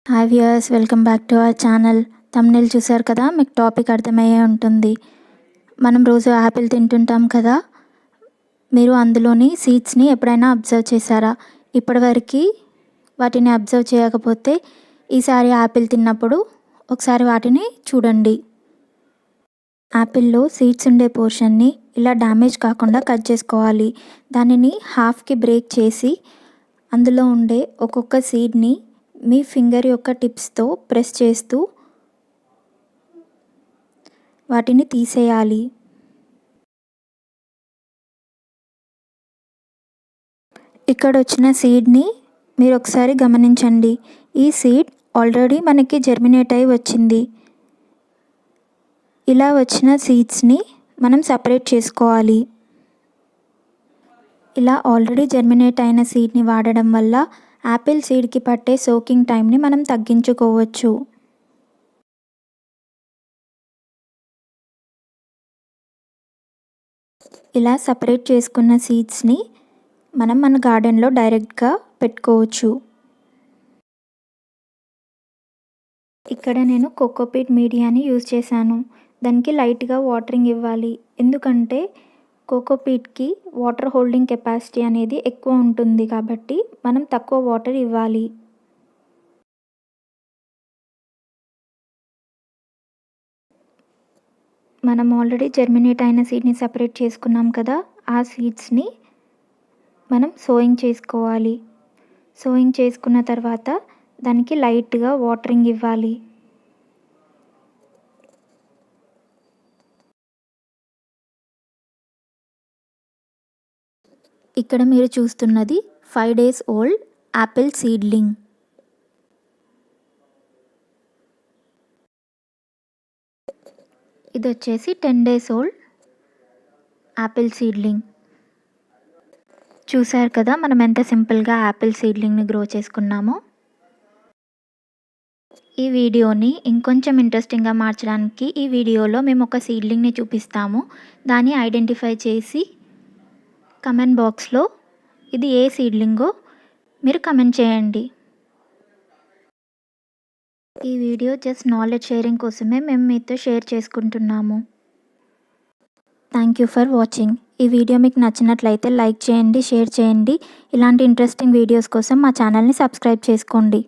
Hi viewers, welcome back to our channel. Thumbnail చూసారు కదా, మీకు టాపిక్ అర్థమయ్యే ఉంటుంది. మనం రోజు యాపిల్ తింటుంటాం కదా, మీరు అందులోని సీడ్స్ని ఎప్పుడైనా అబ్జర్వ్ చేశారా? ఇప్పటివరకు వాటిని అబ్జర్వ్ చేయకపోతే ఈసారి యాపిల్ తిన్నప్పుడు ఒకసారి వాటిని చూడండి. యాపిల్లో సీడ్స్ ఉండే పోర్షన్ని ఇలా డ్యామేజ్ కాకుండా కట్ చేసుకోవాలి. దానిని హాఫ్కి బ్రేక్ చేసి అందులో ఉండే ఒక్కొక్క సీడ్ని మీ ఫింగర్ యొక్క టిప్స్తో ప్రెస్ చేస్తూ వాటిని తీసేయాలి. ఇక్కడ వచ్చిన సీడ్ని మీరు ఒకసారి గమనించండి. ఈ సీడ్ ఆల్రెడీ మనకి జర్మినేట్ అయి వచ్చింది. ఇలా వచ్చిన సీడ్స్ని మనం సపరేట్ చేసుకోవాలి. ఇలా ఆల్రెడీ జర్మినేట్ అయిన సీడ్ని వాడడం వల్ల యాపిల్ సీడ్కి పట్టే సోకింగ్ టైంని మనం తగ్గించుకోవచ్చు. ఇలా సపరేట్ చేసుకున్న సీడ్స్ని మనం మన గార్డెన్లో డైరెక్ట్గా పెట్టుకోవచ్చు. ఇక్కడ నేను కోకోపీట్ మీడియాని యూజ్ చేశాను. దానికి లైట్గా వాటరింగ్ ఇవ్వాలి. ఎందుకంటే కోకోపీట్కి వాటర్ హోల్డింగ్ కెపాసిటీ అనేది ఎక్కువ ఉంటుంది కాబట్టి మనం తక్కువ వాటర్ ఇవ్వాలి. మనం ఆల్రెడీ జర్మినేట్ అయిన సీడ్ని సపరేట్ చేసుకున్నాం కదా, ఆ సీడ్స్ని మనం సోయింగ్ చేసుకోవాలి. సోయింగ్ చేసుకున్న తర్వాత దానికి లైట్గా వాటరింగ్ ఇవ్వాలి. ఇక్కడ మీరు చూస్తున్నది 5 days ఓల్డ్ యాపిల్ సీడ్లింగ్. ఇది వచ్చేసి 10 days ఓల్డ్ యాపిల్ సీడ్లింగ్. చూసారు కదా మనం ఎంత సింపుల్గా యాపిల్ సీడ్లింగ్ని గ్రో చేసుకున్నామో. ఈ వీడియోని ఇంకొంచెం ఇంట్రెస్టింగ్గా మార్చడానికి ఈ వీడియోలో మేము ఒక సీడ్లింగ్ని చూపిస్తాము. దాన్ని ఐడెంటిఫై చేసి కమెంట్ బాక్స్లో ఇది ఏ సీడ్లింగో మీరు కమెంట్ చేయండి. ఈ వీడియో జస్ట్ నాలెడ్జ్ షేరింగ్ కోసమే మేము మీతో షేర్ చేసుకుంటున్నాము. Thank you for watching. ఈ వీడియో మీకు నచ్చినట్లయితే లైక్ చేయండి, షేర్ చేయండి. ఇలాంటి ఇంట్రెస్టింగ్ వీడియోస్ కోసం మా ఛానల్ని సబ్స్క్రైబ్ చేసుకోండి.